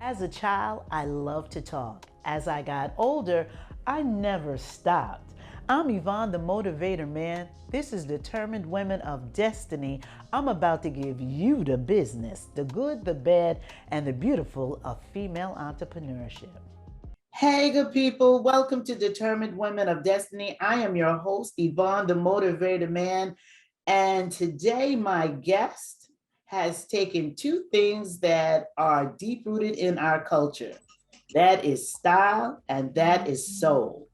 As a child, I loved to talk. As I got older, I never stopped. I'm Yvonne, the motivator man. This is Determined Women of Destiny. I'm about to give you the business, the good, the bad, and the beautiful of female entrepreneurship. Hey, good people. Welcome to Determined Women of Destiny. I am your host, Yvonne, the motivator man. And today, my guest has taken two things that are deep rooted in our culture, that is style and that is soul.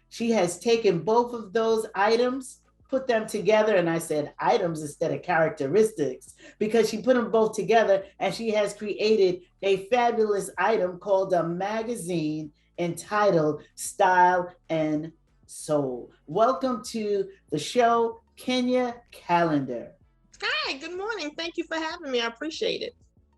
She has taken both of those items, put them together, and I said items instead of characteristics because she put them both together and she has created a fabulous item called a magazine entitled Style and Soul. Welcome to the show, Kenya Callendar. Hi, good morning. Thank you for having me. I appreciate it.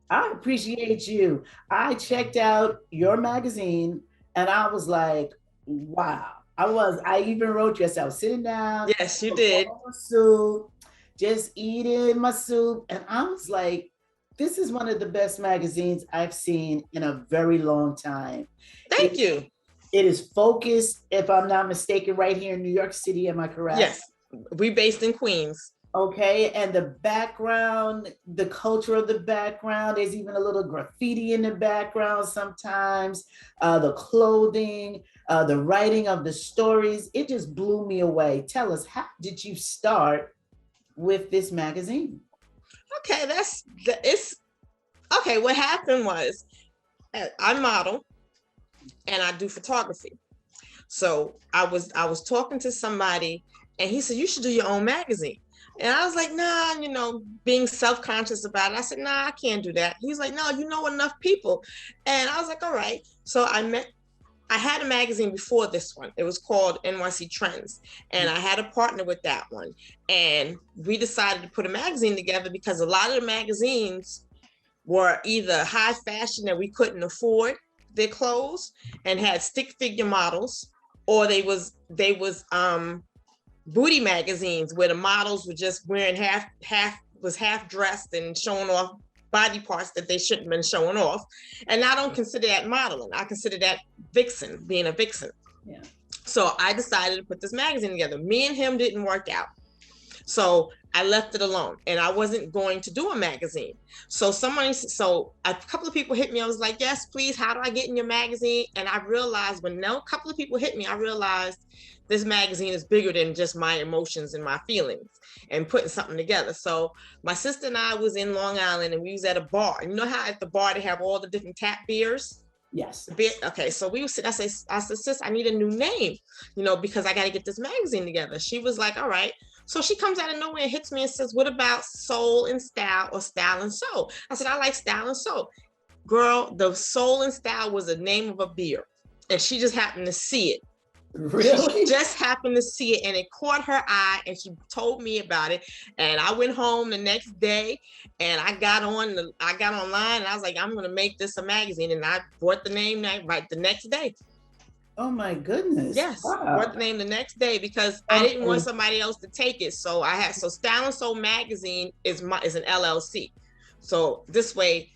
I appreciate you. I checked out your magazine and I was like, wow. I even wrote you, I was sitting down, Yes, you did. soup, just eating my soup. And I was like, this is one of the best magazines I've seen in a very long time. Thank you. It is focused, if I'm not mistaken, right here in New York City. Am I correct? Yes, we based in Queens. Okay, and the background, the culture of the background, there's even a little graffiti in the background sometimes, the clothing, the writing of the stories, it just blew me away. Tell us, how did you start with this magazine? Okay, it's okay. What happened was I model and I do photography. So I was talking to somebody and he said, you should do your own magazine. And I was like, nah, being self-conscious about it. I said, nah, I can't do that. He's like, no, you know enough people. And I was like, all right. So I had a magazine before this one. It was called Nyc Trends. And I had a partner with that one. And we decided to put a magazine together because a lot of the magazines were either high fashion that we couldn't afford their clothes and had stick figure models, or they was booty magazines where the models were just wearing half dressed and showing off body parts that they shouldn't have been showing off. And I don't consider that modeling. I consider that being a vixen. Yeah. So I decided to put this magazine together. Me and him didn't work out. So I left it alone and I wasn't going to do a magazine. So a couple of people hit me. I was like, yes, please. How do I get in your magazine? And I realized when a couple of people hit me, I realized this magazine is bigger than just my emotions and my feelings and putting something together. So my sister and I was in Long Island and we was at a bar. And you know how at the bar they have all the different tap beers? Yes. Okay, so we were sitting, I said, sis, I need a new name, because I got to get this magazine together. She was like, all right. So she comes out of nowhere and hits me and says, what about Soul and Style or Style and Soul? I said, I like Style and Soul. Girl, the Soul and Style was the name of a beer. And she just happened to see it. Really? She just happened to see it and it caught her eye and she told me about it. And I went home the next day and I got online and I was like, I'm going to make this a magazine. And I bought the name right the next day. Oh my goodness. Yes. Wow. Bought the name the next day because I didn't want somebody else to take it. So Style and Soul magazine is an LLC. So this way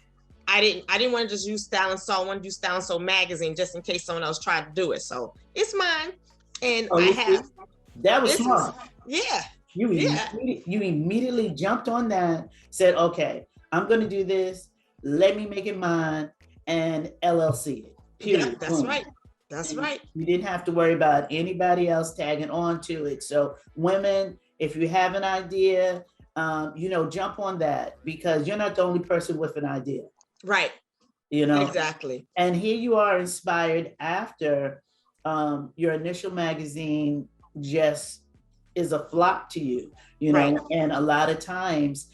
I didn't want to just use Style and Soul. I want to do Style and Soul magazine just in case someone else tried to do it. So it's mine. And that was smart. Yeah. You immediately jumped on that, said, okay, I'm going to do this. Let me make it mine and LLC it. Period. Yeah, that's right. That's right. You didn't have to worry about anybody else tagging on to it. So women, if you have an idea, jump on that because you're not the only person with an idea. Right. Exactly. And here you are inspired after your initial magazine just is a flop to you, right. And a lot of times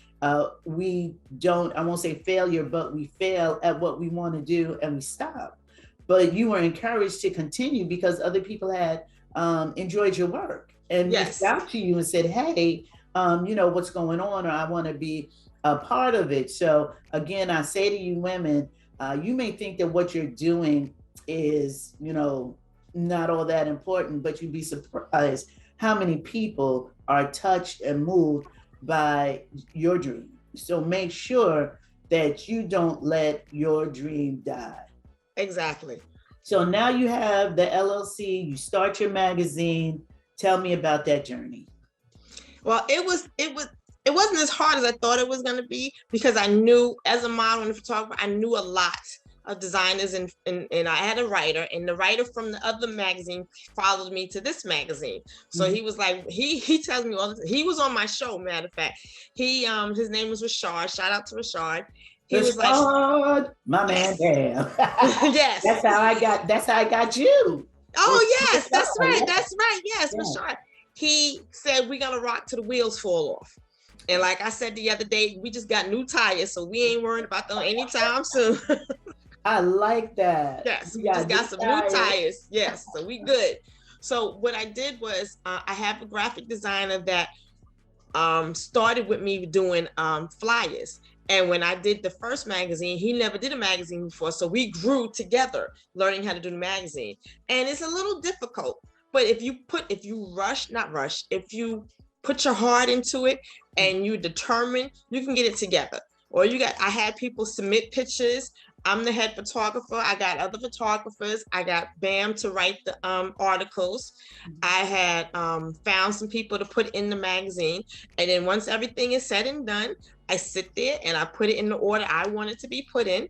we don't, I won't say failure, but we fail at what we want to do and we stop. But you were encouraged to continue because other people had enjoyed your work and reached out to you and said, hey, what's going on, or I want to be a part of it. So again, I say to you women, you may think that what you're doing is, not all that important, but you'd be surprised how many people are touched and moved by your dream. So make sure that you don't let your dream die. Exactly. So now you have the LLC, you start your magazine. Tell me about that journey. Well, it wasn't as hard as I thought it was going to be, because I knew, as a model and a photographer, I knew a lot of designers, and I had a writer, and the writer from the other magazine followed me to this magazine. So he was like, he tells me all this. He was on my show, matter of fact. His name was Rashard. Shout out to Rashard. He was like, my man, damn. Yes. That's how I got you. Oh, yes, that's right. That's right. Yes, Rashard. He said, we're gonna rock till the wheels fall off. And like I said the other day, we just got new tires, so we ain't worried about them anytime soon. I like that. Yes, we just got some new tires. Yes, so we good. So what I did was, I have a graphic designer that started with me doing flyers. And when I did the first magazine, he never did a magazine before. So we grew together learning how to do the magazine. And it's a little difficult, but if you put your heart into it and you determine, you can get it together. Or I had people submit pictures. I'm the head photographer. I got other photographers. I got Bam to write the articles. I had found some people to put in the magazine. And then once everything is said and done, I sit there and I put it in the order I want it to be put in.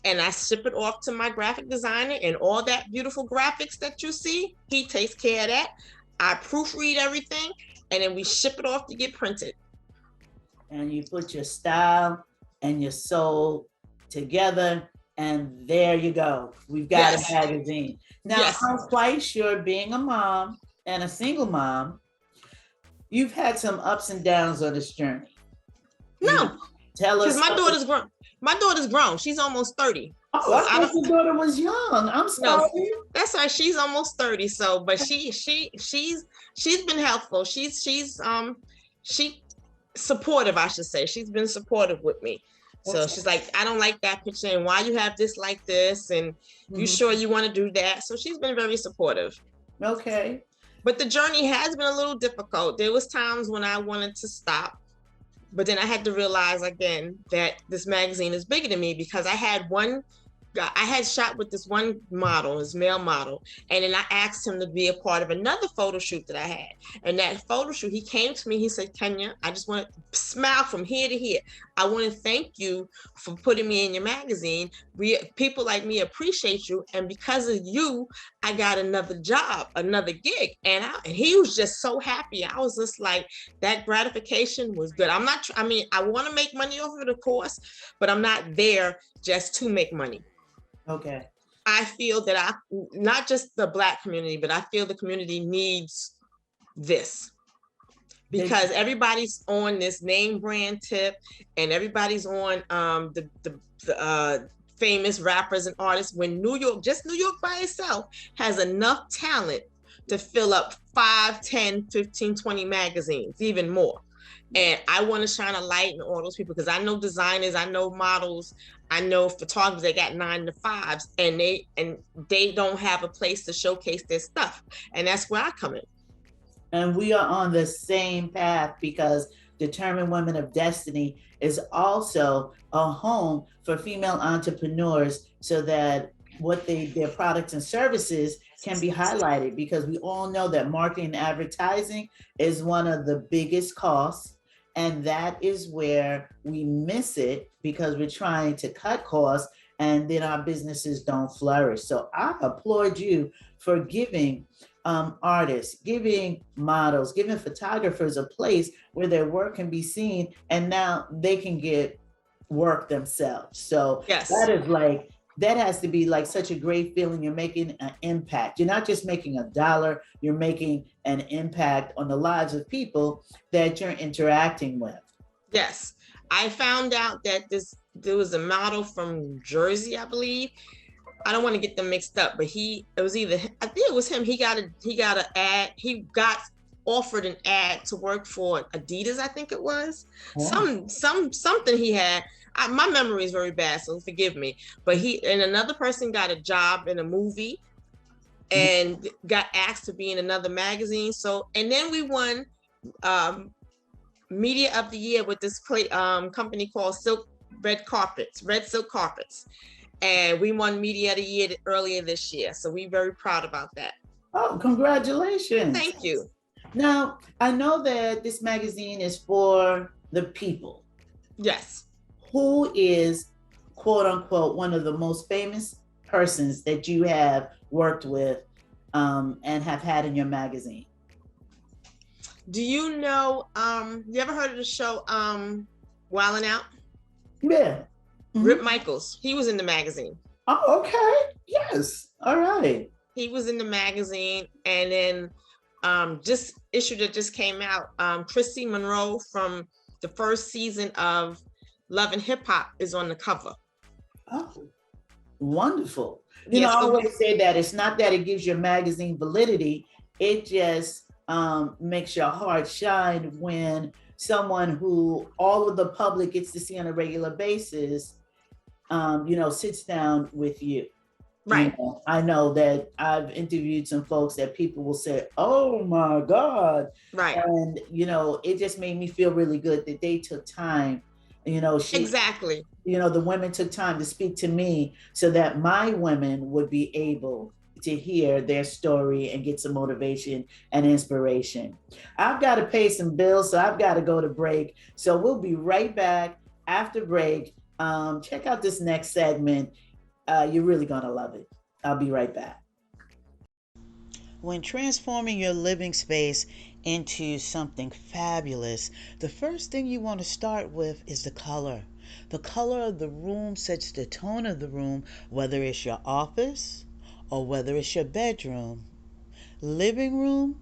And I ship it off to my graphic designer, and all that beautiful graphics that you see, he takes care of that. I proofread everything, and then we ship it off to get printed. And you put your style and your soul together, and there you go. We've got a magazine. Now, I'm quite sure, being a mom and a single mom, you've had some ups and downs on this journey. No, tell us. Because my daughter's grown. My daughter's grown. She's almost 30. Oh, I thought your daughter was young. I'm sorry. No, that's right. She's almost 30. So, but she's been helpful. She's supportive, I should say. She's been supportive with me. So she's like, I don't like that picture, and why you have this like this, and you sure you want to do that? So she's been very supportive. Okay. But the journey has been a little difficult. There was times when I wanted to stop, but then I had to realize again that this magazine is bigger than me, because I had shot with this one model, this male model, and then I asked him to be a part of another photo shoot that I had. And that photo shoot, he came to me, he said, Kenya, I just want to smile from here to here. I want to thank you for putting me in your magazine. People like me appreciate you. And because of you, I got another job, another gig. And he was just so happy. I was just like, that gratification was good. I want to make money off of the course, but I'm not there just to make money. Okay. I feel that not just the Black community, but I feel the community needs this, because everybody's on this name brand tip, and everybody's on the famous rappers and artists, when New York by itself has enough talent to fill up 5, 10, 15, 20 magazines, even more. And I want to shine a light in all those people, because I know designers, I know models, I know photographers that got 9 to 5s, and they don't have a place to showcase their stuff. And that's where I come in. And we are on the same path, because Determined Women of Destiny is also a home for female entrepreneurs, so that their products and services can be highlighted, because we all know that marketing and advertising is one of the biggest costs. And that is where we miss it, because we're trying to cut costs, and then our businesses don't flourish. So I applaud you for giving artists, giving models, giving photographers a place where their work can be seen, and now they can get work themselves. So that has to be like such a great feeling. You're making an impact. You're not just making $1, you're making an impact on the lives of people that you're interacting with. Yes. I found out that there was a model from Jersey, I believe. I don't want to get them mixed up, but I think it was him. He got an ad. He got offered an ad to work for Adidas, I think it was. Oh. Something he had. My memory is very bad, so forgive me. But another person got a job in a movie and got asked to be in another magazine. So, and then we won Media of the Year with this company called Silk red silk carpets. And we won Media of the Year earlier this year. So we're very proud about that. Oh, congratulations. Thank you. Now, I know that this magazine is for the people. Yes. Who is, quote unquote, one of the most famous persons that you have worked with and have had in your magazine? Do you know, you ever heard of the show Wildin' Out? Yeah. Rip Michaels. He was in the magazine. Oh, okay. Yes. All right. He was in the magazine. And then just issue that just came out, Chrissy Monroe from the first season of Love and Hip Hop is on the cover. Oh, wonderful. You know, I always say that it's not that it gives your magazine validity, it just makes your heart shine when someone who all of the public gets to see on a regular basis, you know, sits down with you. Right. You know, I know that I've interviewed some folks that people will say, "Oh my God." Right. And, you know, it just made me feel really good that they took time, you know, exactly. You know, the women took time to speak to me so that my women would be able to hear their story and get some motivation and inspiration. I've got to pay some bills, so I've got to go to break. So we'll be right back after break. Check out this next segment. You're really going to love it. I'll be right back. When transforming your living space into something fabulous, the first thing you want to start with is the color. The color of the room sets the tone of the room, whether it's your office or whether it's your bedroom, living room,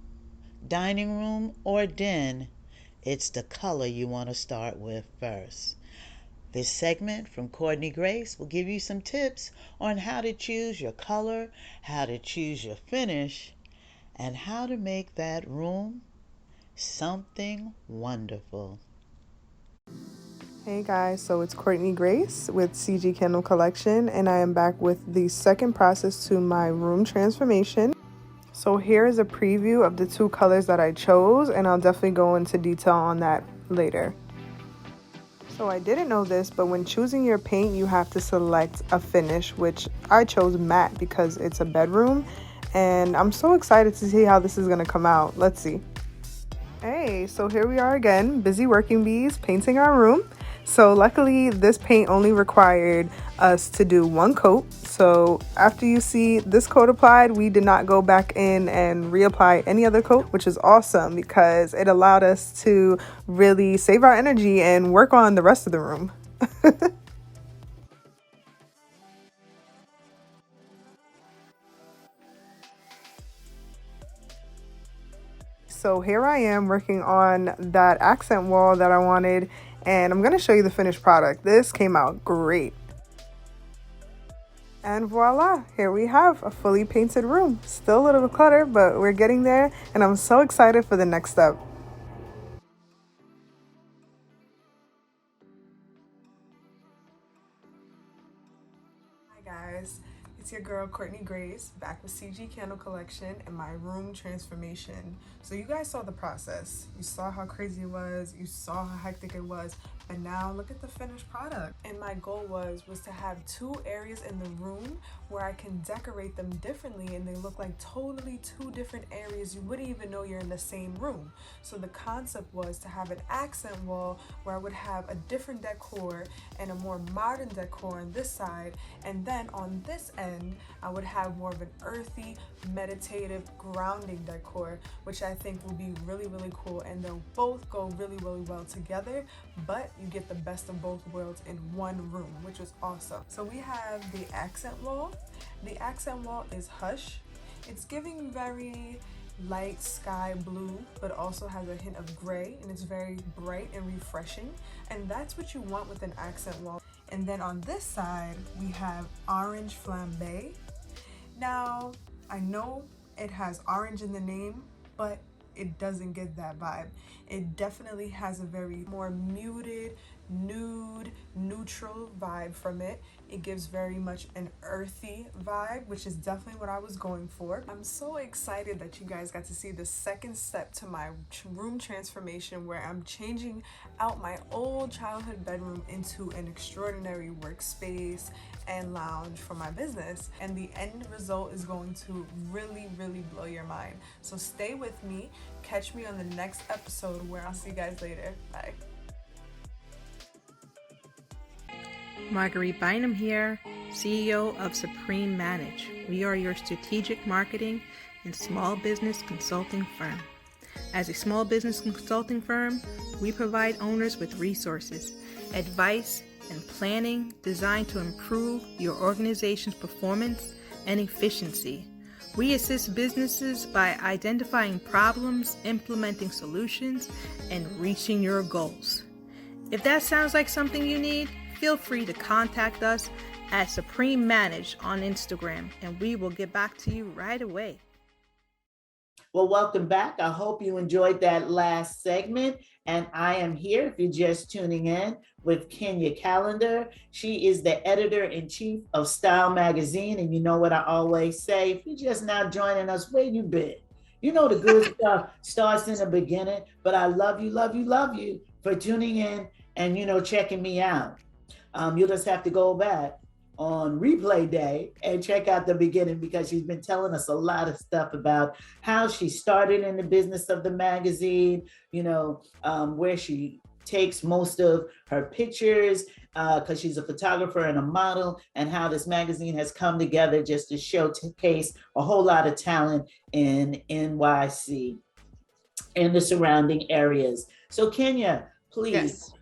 dining room, or den. It's the color you want to start with first. This segment from Courtney Grace will give you some tips on how to choose your color, how to choose your finish, and how to make that room something wonderful. Hey guys, so it's Courtney Grace with CG Candle Collection, and I am back with the second process to my room transformation. So here is a preview of the two colors that I chose, and I'll definitely go into detail on that later. So I didn't know this, but when choosing your paint, you have to select a finish, which I chose matte because it's a bedroom, and I'm so excited to see how this is going to come out. Let's see. Hey, so here we are again, busy working bees, painting our room. So luckily this paint only required us to do one coat. So after you see this coat applied, we did not go back in and reapply any other coat, which is awesome because it allowed us to really save our energy and work on the rest of the room. So here I am working on that accent wall that I wanted, and I'm going to show you the finished product. This came out great. And voila, here we have a fully painted room. Still a little cluttered, but we're getting there, and I'm so excited for the next step. Hi guys. It's your girl Courtney Grace back with CG Candle Collection and my room transformation. So you guys saw the process. You saw how crazy it was. You saw how hectic it was. But now look at the finished product. And my goal was to have two areas in the room where I can decorate them differently, and they look like totally two different areas. You wouldn't even know you're in the same room. So the concept was to have an accent wall where I would have a different decor and a more modern decor on this side, and then on this end I would have more of an earthy, meditative, grounding decor, which I think will be really, really cool, and they'll both go really, really well together, but you get the best of both worlds in one room, which is awesome. So we have the accent wall. The accent wall is Hush. It's giving very light sky blue, but also has a hint of gray, and it's very bright and refreshing, and that's what you want with an accent wall. And then on this side we have Orange Flambe. Now I know it has orange in the name, but it doesn't get that vibe. It definitely has a very more muted, nude, neutral vibe from it. It gives very much an earthy vibe, which is definitely what I was going for. I'm so excited that you guys got to see the second step to my room transformation, where I'm changing out my old childhood bedroom into an extraordinary workspace and lounge for my business. And the end result is going to really, really blow your mind. So stay with me. Catch me on the next episode, where I'll see you guys later. Bye. Marguerite Bynum here, CEO of Supreme Manage. We are your strategic marketing and small business consulting firm. As a small business consulting firm, we provide owners with resources, advice, and planning designed to improve your organization's performance and efficiency. We assist businesses by identifying problems, implementing solutions, and reaching your goals. If that sounds like something you need, feel free to contact us at Supreme Manage on Instagram, and we will get back to you right away. Well, welcome back. I hope you enjoyed that last segment. And I am here, if you're just tuning in, with Kenya Callendar. She is the editor-in-chief of Style Magazine. And you know what I always say, if you're just now joining us, where you been? You know the good stuff starts in the beginning, but I love you for tuning in and, checking me out. You'll just have to go back on replay day and check out the beginning, because she's been telling us a lot of stuff about how she started in the business of the magazine, where she takes most of her pictures, because she's a photographer and a model, and how this magazine has come together just to showcase a whole lot of talent in NYC and the surrounding areas. So Kenya, please, yes.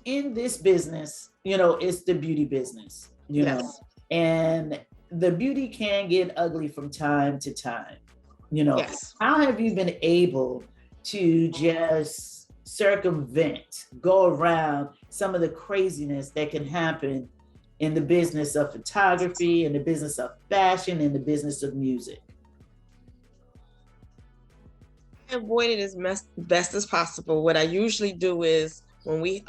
In this business, it's the beauty business, yes. And the beauty can get ugly from time to time, Yes. How have you been able to just circumvent, go around some of the craziness that can happen in the business of photography, in the business of fashion, in the business of music? I avoid it as best as possible. What I usually do is, when we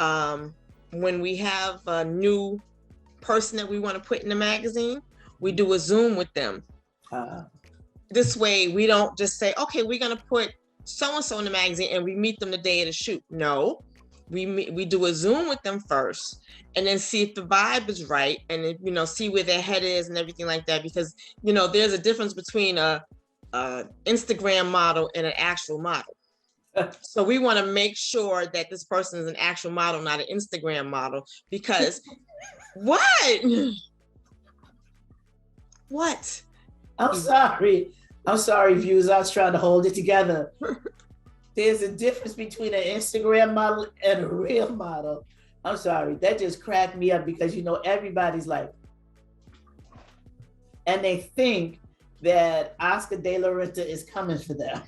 have a new person that we want to put in the magazine, we do a Zoom with them. This way, we don't just say, okay, we're going to put so-and-so in the magazine and we meet them the day of the shoot. No, we do a Zoom with them first, and then see if the vibe is right, and then, see where their head is and everything like that. Because, there's a difference between a Instagram model and an actual model. So we want to make sure that this person is an actual model, not an Instagram model, because what? I'm sorry, viewers. I was trying to hold it together. There's a difference between an Instagram model and a real model. I'm sorry. That just cracked me up, because, everybody's like, and they think that Oscar De La Renta is coming for them.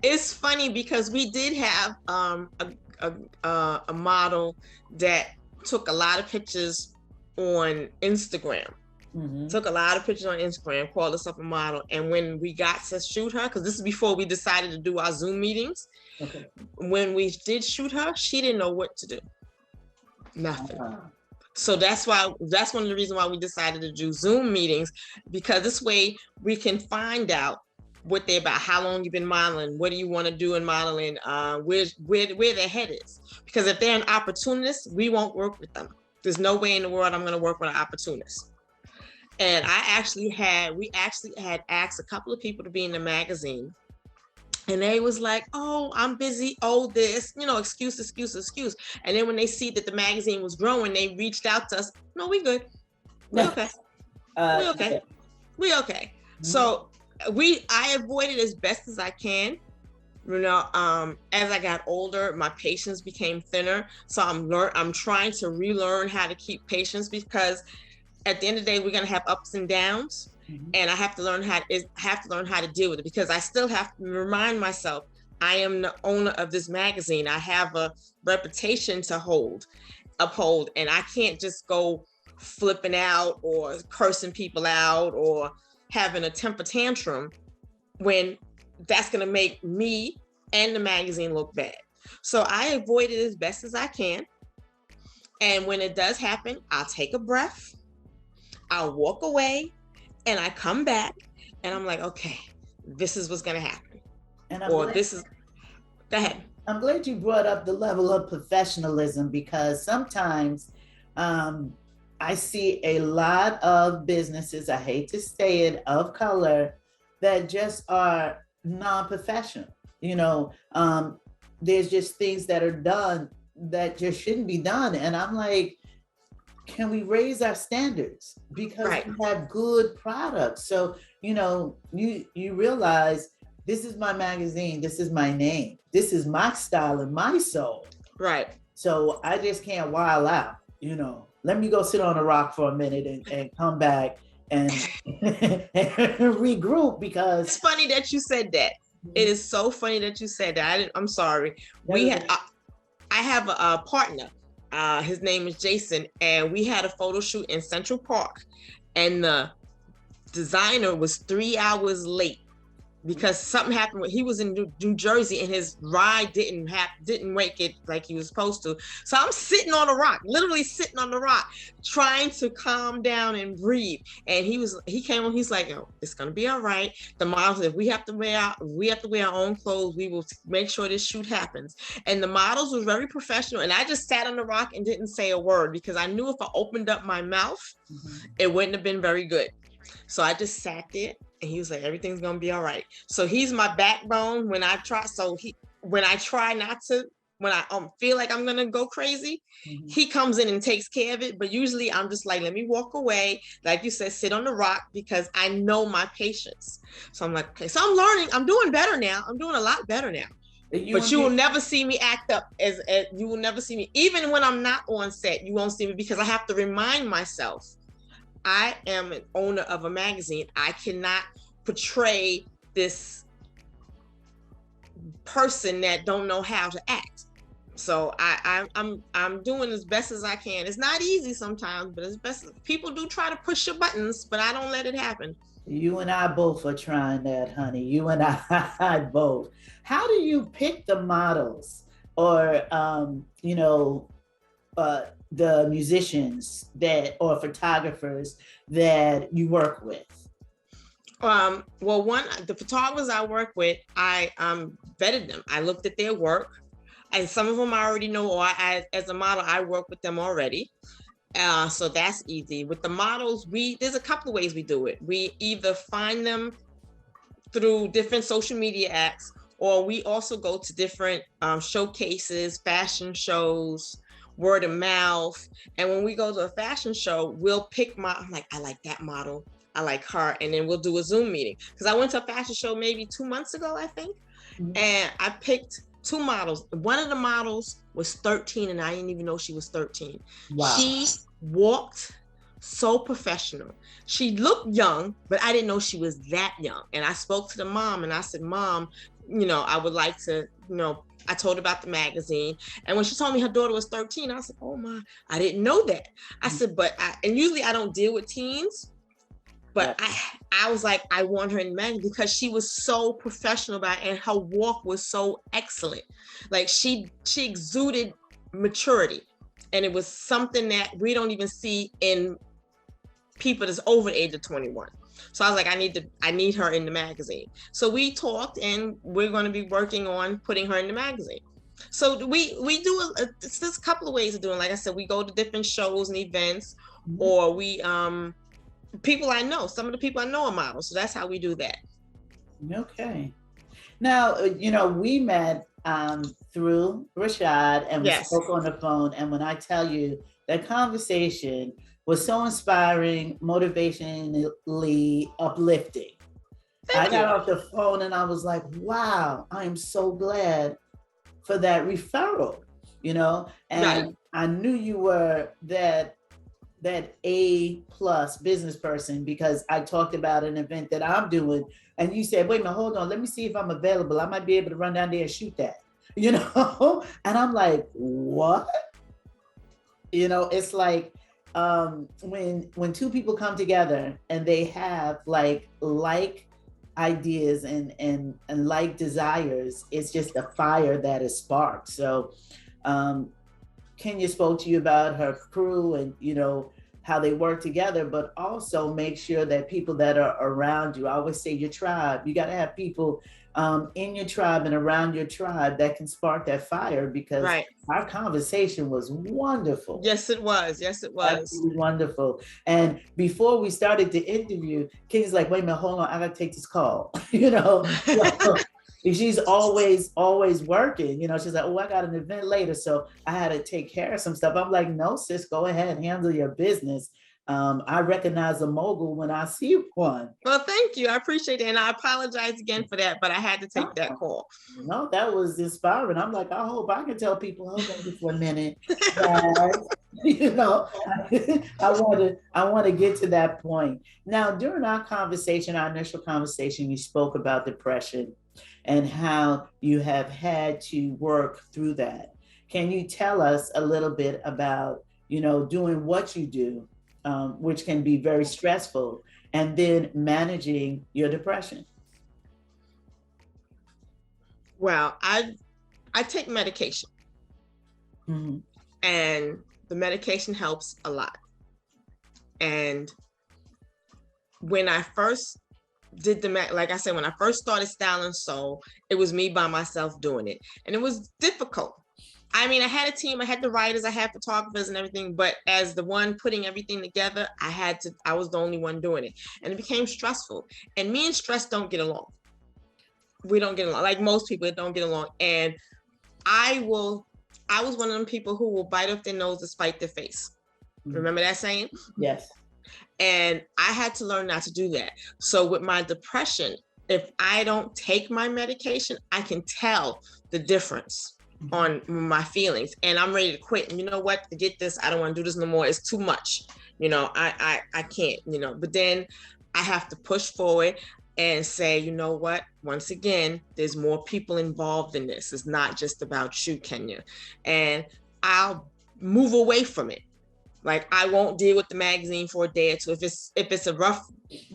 It's funny, because we did have a model that took a lot of pictures on Instagram. Mm-hmm. Took a lot of pictures on Instagram, called herself a model. And when we got to shoot her, because this is before we decided to do our Zoom meetings, okay. When we did shoot her, she didn't know what to do. Nothing. So that's one of the reasons why we decided to do Zoom meetings, because this way we can find out what they're about, how long you've been modeling, what do you want to do in modeling, where their head is. Because if they're an opportunist, we won't work with them. There's no way in the world I'm going to work with an opportunist. And we actually had asked a couple of people to be in the magazine, and they was like, oh, I'm busy, this, excuse. And then when they see that the magazine was growing, they reached out to us. No, we good. We okay. We okay. Yeah. We okay. Mm-hmm. So I avoided as best as I can. As I got older, my patience became thinner. So I'm trying to relearn how to keep patience, because at the end of the day, we're going to have ups and downs. Mm-hmm. And I have to learn how to deal with it, because I still have to remind myself, I am the owner of this magazine. I have a reputation to uphold, and I can't just go flipping out or cursing people out or having a temper tantrum, when that's going to make me and the magazine look bad. So I avoid it as best as I can. And when it does happen, I'll take a breath, I'll walk away, and I come back and I'm like, okay, this is what's going to happen. And go ahead. I'm glad you brought up the level of professionalism, because sometimes I see a lot of businesses, I hate to say it, of color, that just are non-professional. There's just things that are done that just shouldn't be done. And I'm like, can we raise our standards? Because we have good products. So, you realize, this is my magazine, this is my name, this is my style and my soul. Right. So I just can't wild out, Let me go sit on a rock for a minute and come back and regroup, because it's funny that you said that. It is so funny that you said that. I'm sorry. I have a partner. His name is Jason, and we had a photo shoot in Central Park, and the designer was 3 hours late because something happened. He was in New Jersey and his ride didn't make it like he was supposed to. So I'm sitting on a rock, literally sitting on the rock, trying to calm down and breathe. And he came on, he's like, "Oh, it's gonna be all right. The models, if we have to wear our own clothes, we will make sure this shoot happens." And the models was very professional. And I just sat on the rock and didn't say a word, because I knew if I opened up my mouth, it wouldn't have been very good. So I just sat there, and he was like, "Everything's gonna be all right." So he's my backbone when I try. When I feel like I'm gonna go crazy, he comes in and takes care of it. But usually I'm just like, let me walk away, like you said, sit on the rock, because I know my patience. So I'm like, okay. So I'm learning. I'm doing better now. I'm doing a lot better now. But you will never see me act up as you will never see me, even when I'm not on set. You won't see me, because I have to remind myself, I am an owner of a magazine. I cannot portray this person that don't know how to act. So I'm doing as best as I can. It's not easy sometimes, but as best as people do try to push your buttons, but I don't let it happen. You and I both are trying that, honey. You and I both. How do you pick the models or the musicians or photographers that you work with? Well, the photographers I work with, I vetted them. I looked at their work, and some of them I already know, or as a model, I work with them already. So that's easy. With the models, there's a couple of ways we do it. We either find them through different social media acts, or we also go to different showcases, fashion shows, word of mouth. And when we go to a fashion show, we'll pick I'm like, I like that model, I like her, and then we'll do a Zoom meeting. Because I went to a fashion show maybe 2 months ago, I think, and I picked 2 models. One of the models was 13, and I didn't even know she was 13. Wow. She walked so professional. She looked young, but I didn't know she was that young. And I spoke to the mom, and I said, "Mom, I would like to, I told her about the magazine." And when she told me her daughter was 13, I said, "Oh my, I didn't know that." I said, and usually I don't deal with teens, but I was like, I want her in the magazine because she was so professional about it, and her walk was so excellent. Like she exuded maturity, and it was something that we don't even see in people that's over the age of 21. So I was like, I need her in the magazine. So we talked, and we're going to be working on putting her in the magazine. So we do there's a couple of ways of doing it. Like I said, we go to different shows and events, or we people I know. Some of the people I know are models, so that's how we do that. Okay. Now, we met through Rashad, and we spoke on the phone. And when I tell you, that conversation was so inspiring, motivationally uplifting. I got off the phone and I was like, wow, I am so glad for that referral, and I knew you were that A+ business person, because I talked about an event that I'm doing, and you said, "Wait a minute, hold on, let me see if I'm available. I might be able to run down there and shoot that," and I'm like, what? It's like when 2 people come together and they have like ideas and like desires. It's just a fire that is sparked. So Kenya spoke to you about her crew and, you know, how they work together, but also make sure that people that are around you, I always say your tribe, you got to have people in your tribe and around your tribe that can spark that fire, because Right. our conversation was wonderful. Yes, it was. Yes, it was. Absolutely wonderful. And before we started the interview, Kenya's like, wait a minute, hold on, I gotta take this call. You know, she's always working. You know, she's like, oh, I got an event later, so I had to take care of some stuff. I'm like, no, sis, go ahead and handle your business. I recognize a mogul when I see one. Well, thank you. I appreciate it. And I apologize again for that, but I had to take that call. No, that was inspiring. I'm like, I hope I can tell people, hold on just for a minute. You know, I want to get to that point. Now, during our conversation, our initial conversation, you spoke about depression and how you have had to work through that. Can you tell us a little bit about, you know, doing what you do, which can be very stressful, and then managing your depression? Well, I take medication, and the medication helps a lot. And when I first did like I said, when I first started Styling Soul, it was me by myself doing it, and it was difficult. I mean, I had a team, I had the writers, I had photographers and everything, but as the one putting everything together, I was the only one doing it. And it became stressful. And me and stress don't get along. We don't get along. Like most people, it don't get along. And I was one of them people who will bite off their nose to spite their face. Remember that saying? Yes. And I had to learn not to do that. So with my depression, if I don't take my medication, I can tell the difference on my feelings, and I'm ready to quit. And you know what? Forget this. I don't want to do this no more. It's too much. You know, I can't, you know, but then I have to push forward and say, you know what? Once again, there's more people involved in this. It's not just about you, Kenya. And I'll move away from it. Like, I won't deal with the magazine for a day or two. If it's a rough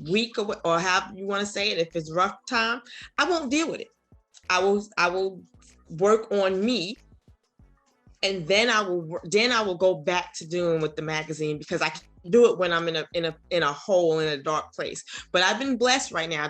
week or however you want to say it, if it's rough time, I won't deal with it. I will work on me, and then I will go back to doing with the magazine, because I can do it when I'm in a hole, in a dark place. But I've been blessed right now.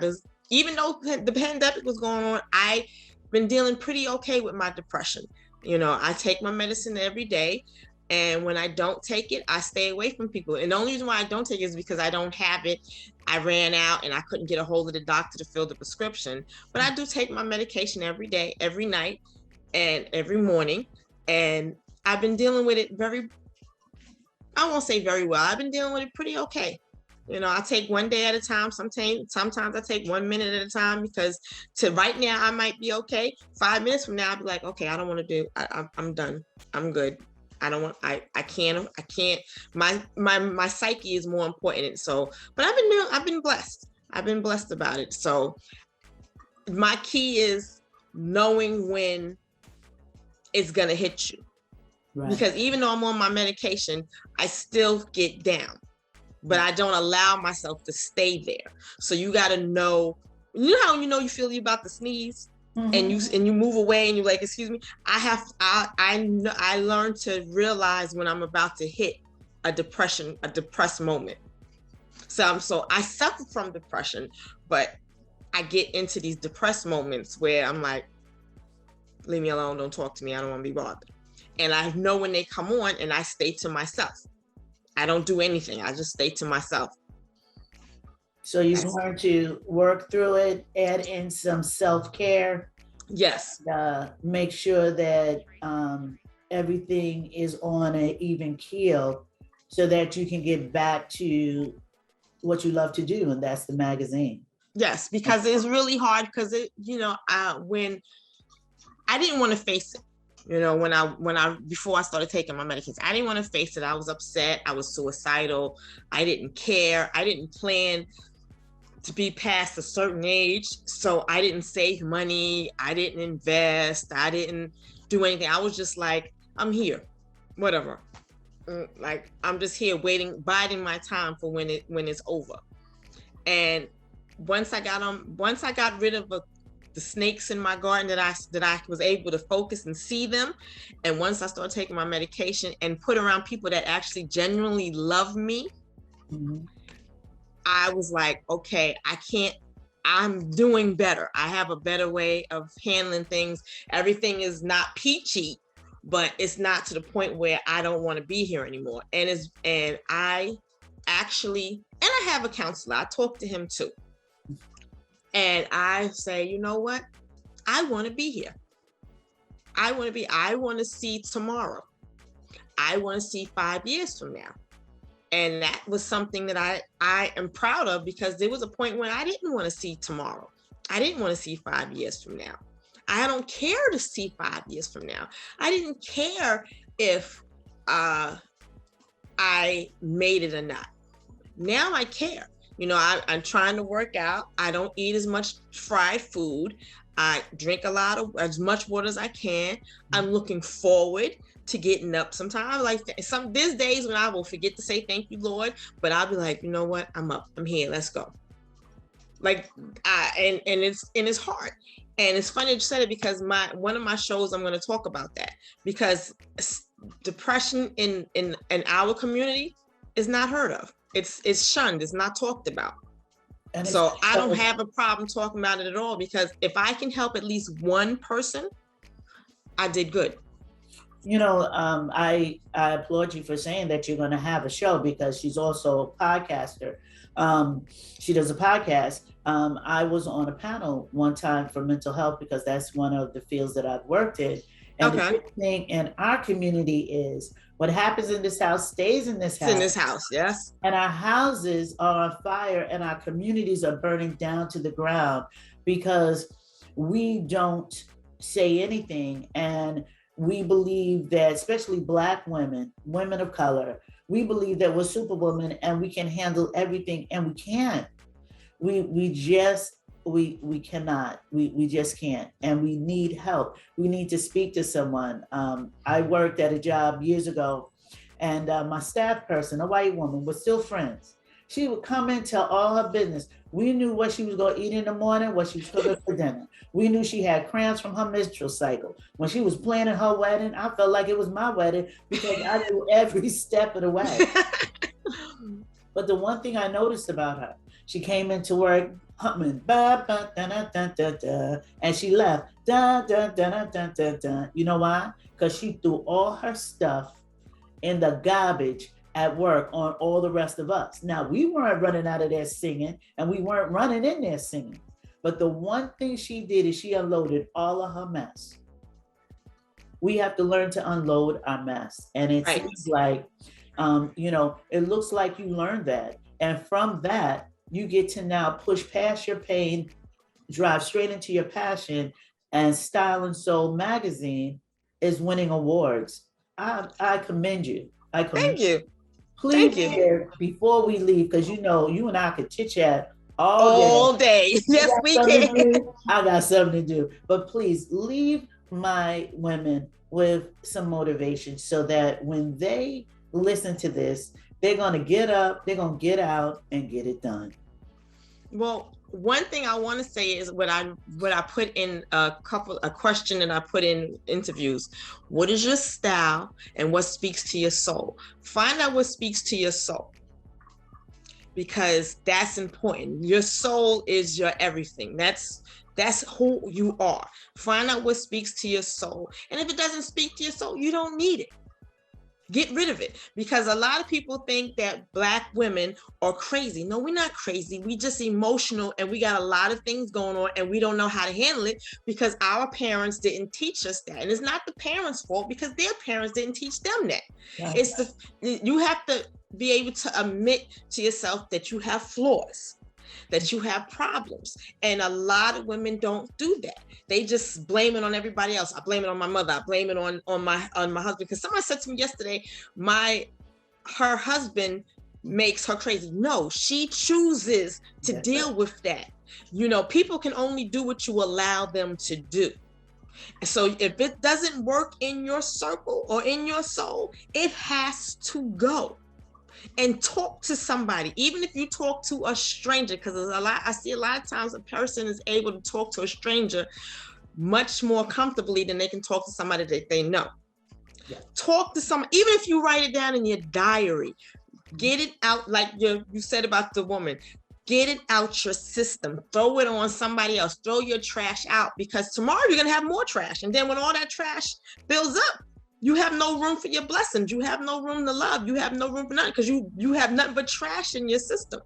Even though the pandemic was going on, I've been dealing pretty okay with my depression. You know, I take my medicine every day, and when I don't take it, I stay away from people. And the only reason why I don't take it is because I don't have it. I ran out and I couldn't get a hold of the doctor to fill the prescription. But I do take my medication every day, every night, and every morning. And I've been dealing with it I won't say very well. I've been dealing with it pretty okay. You know, I take one day at a time. Sometimes I take 1 minute at a time, because right now I might be okay. 5 minutes from now, I'll be like, okay, I don't want to do, I'm done. I'm good. I can't, my psyche is more important. So, but I've been blessed. I've been blessed about it. So my key is knowing when it's going to hit you. Right. Because even though I'm on my medication, I still get down, but I don't allow myself to stay there. So you got to know, how you feel you about to sneeze. Mm-hmm. and you move away and you're like, excuse me. I learned to realize when I'm about to hit a depressed moment. So I suffer from depression, but I get into these depressed moments where I'm like, leave me alone, don't talk to me, I don't want to be bothered. And I know when they come on, and I stay to myself. I don't do anything, I just stay to myself. So you've learned to work through it, add in some self-care. Yes. Make sure that everything is on an even keel, so that you can get back to what you love to do, and that's the magazine. Yes, because it's really hard, because when I didn't want to face it. Before I started taking my medication, I didn't want to face it. I was upset. I was suicidal. I didn't care. I didn't plan to be past a certain age. So I didn't save money. I didn't invest. I didn't do anything. I was just like, I'm here, whatever. Like, I'm just here waiting, biding my time for when it's over. And once I got rid of the snakes in my garden, that I was able to focus and see them, and once I started taking my medication and put around people that actually genuinely love me, I was like, okay, I'm doing better. I have a better way of handling things. Everything is not peachy, but it's not to the point where I don't want to be here anymore. And I have a counselor. I talk to him too. And I say, you know what? I want to be here. I want to see tomorrow. I want to see 5 years from now. And that was something that I am proud of, because there was a point when I didn't want to see tomorrow. I didn't want to see 5 years from now. I don't care to see 5 years from now. I didn't care if I made it or not. Now I care. You know, I'm trying to work out. I don't eat as much fried food. I drink as much water as I can. I'm looking forward to getting up. Sometimes there's days when I will forget to say thank you, Lord, but I'll be like, you know what? I'm up. I'm here. Let's go. It's hard. And it's funny that you said it, because one of my shows, I'm going to talk about that, because depression in our community is not heard of. It's shunned. It's not talked about. And so I don't have a problem talking about it at all, because if I can help at least one person, I did good. You know, I applaud you for saying that you're going to have a show, because she's also a podcaster. She does a podcast. I was on a panel one time for mental health, because that's one of the fields that I've worked in. And the big thing in our community is what happens in this house stays in this house. It's in this house, yes. And our houses are on fire, and our communities are burning down to the ground, because we don't say anything. And we believe that, especially Black women, women of color, we believe that we're superwomen and we can handle everything, and we can't. We cannot. We just can't, and we need help. We need to speak to someone. I worked at a job years ago, and my staff person, a white woman, was still friends. She would come in, tell all her business. We knew what she was going to eat in the morning, what she was cooking for dinner. We knew she had cramps from her menstrual cycle. When she was planning her wedding, I felt like it was my wedding, because I knew every step of the way. But the one thing I noticed about her, she came into work humming, ba, ba, da, da, da, da, da, and she left, da, da, da, da, da, da, da. You know why? Because she threw all her stuff in the garbage at work on all the rest of us. Now, we weren't running out of there singing, and we weren't running in there singing. But the one thing she did is she unloaded all of her mess. We have to learn to unload our mess. And it seems like, it looks like you learned that. And from that, you get to now push past your pain, drive straight into your passion, and Style and Soul magazine is winning awards. I commend you. Thank you. Please, share before we leave, because you and I could chit chat all day. Yes, we can. I got something to do. But please leave my women with some motivation, so that when they listen to this, they're going to get up, they're going to get out and get it done. Well, one thing I want to say is what I put in a question that I put in interviews. What is your style and what speaks to your soul? Find out what speaks to your soul, because that's important. Your soul is your everything. That's who you are. Find out what speaks to your soul. And if it doesn't speak to your soul, you don't need it. Get rid of it, because a lot of people think that Black women are crazy. No, we're not crazy. We just emotional, and we got a lot of things going on, and we don't know how to handle it because our parents didn't teach us that. And it's not the parents' fault, because their parents didn't teach them that. Yeah. You have to be able to admit to yourself that you have flaws, that you have problems. And a lot of women don't do that. They just blame it on everybody else. I blame it on my mother. I blame it on my husband. Because somebody said to me yesterday, her husband makes her crazy. No, she chooses to deal with that. People can only do what you allow them to do. So if it doesn't work in your circle or in your soul, it has to go. and talk to somebody, even if you talk to a stranger, because I see a lot of times a person is able to talk to a stranger much more comfortably than they can talk to somebody that they know. Yeah. Talk to someone, even if you write it down in your diary, get it out, like you said about the woman. Get it out your system. Throw it on somebody else. Throw your trash out, because tomorrow you're going to have more trash. And then when all that trash builds up, you have no room for your blessings. You have no room to love. You have no room for nothing, because you have nothing but trash in your system.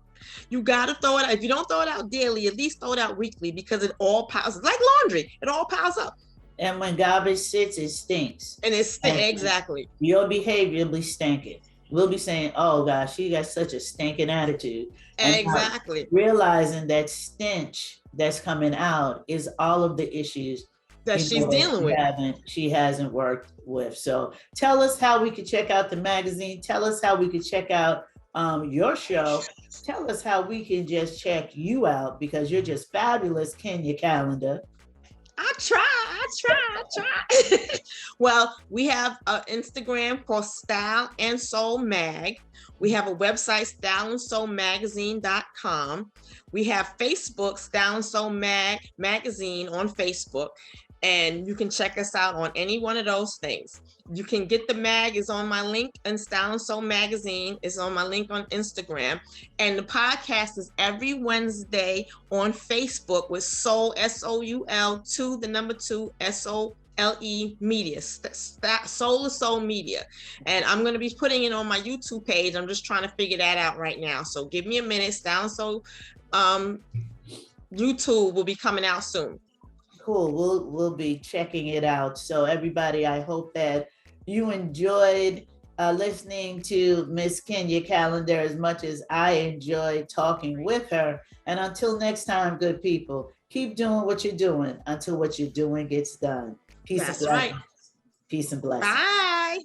You got to throw it out. If you don't throw it out daily, at least throw it out weekly, because it all piles. It's like laundry. It all piles up. And when garbage sits, it stinks. And it stinks. Exactly. Your behavior will be stinking. We'll be saying, oh gosh, she got such a stinking attitude. And exactly. Realizing that stench that's coming out is all of the issues that she's dealing with. She hasn't worked with. So tell us how we could check out the magazine. Tell us how we could check out your show. Tell us how we can just check you out, because you're just fabulous, Kenya Callendar. I try. Well, we have an Instagram called Style and Soul Mag. We have a website, styleandsoulmagazine.com. We have Facebook, Style and Soul Magazine on Facebook. And you can check us out on any one of those things. You can get the mag is on my link in Style and Soul Magazine. It's on my link on Instagram. And the podcast is every Wednesday on Facebook with Soul, SOUL, 2, SOLE Media, Soul to Soul Media. And I'm going to be putting it on my YouTube page. I'm just trying to figure that out right now. So give me a minute. Style and Soul YouTube will be coming out soon. Cool. We'll be checking it out. So everybody, I hope that you enjoyed listening to Miss Kenya Callendar as much as I enjoyed talking with her. And until next time, good people, keep doing what you're doing until what you're doing gets done. Peace and blessings. Right. Peace and blessings. Bye.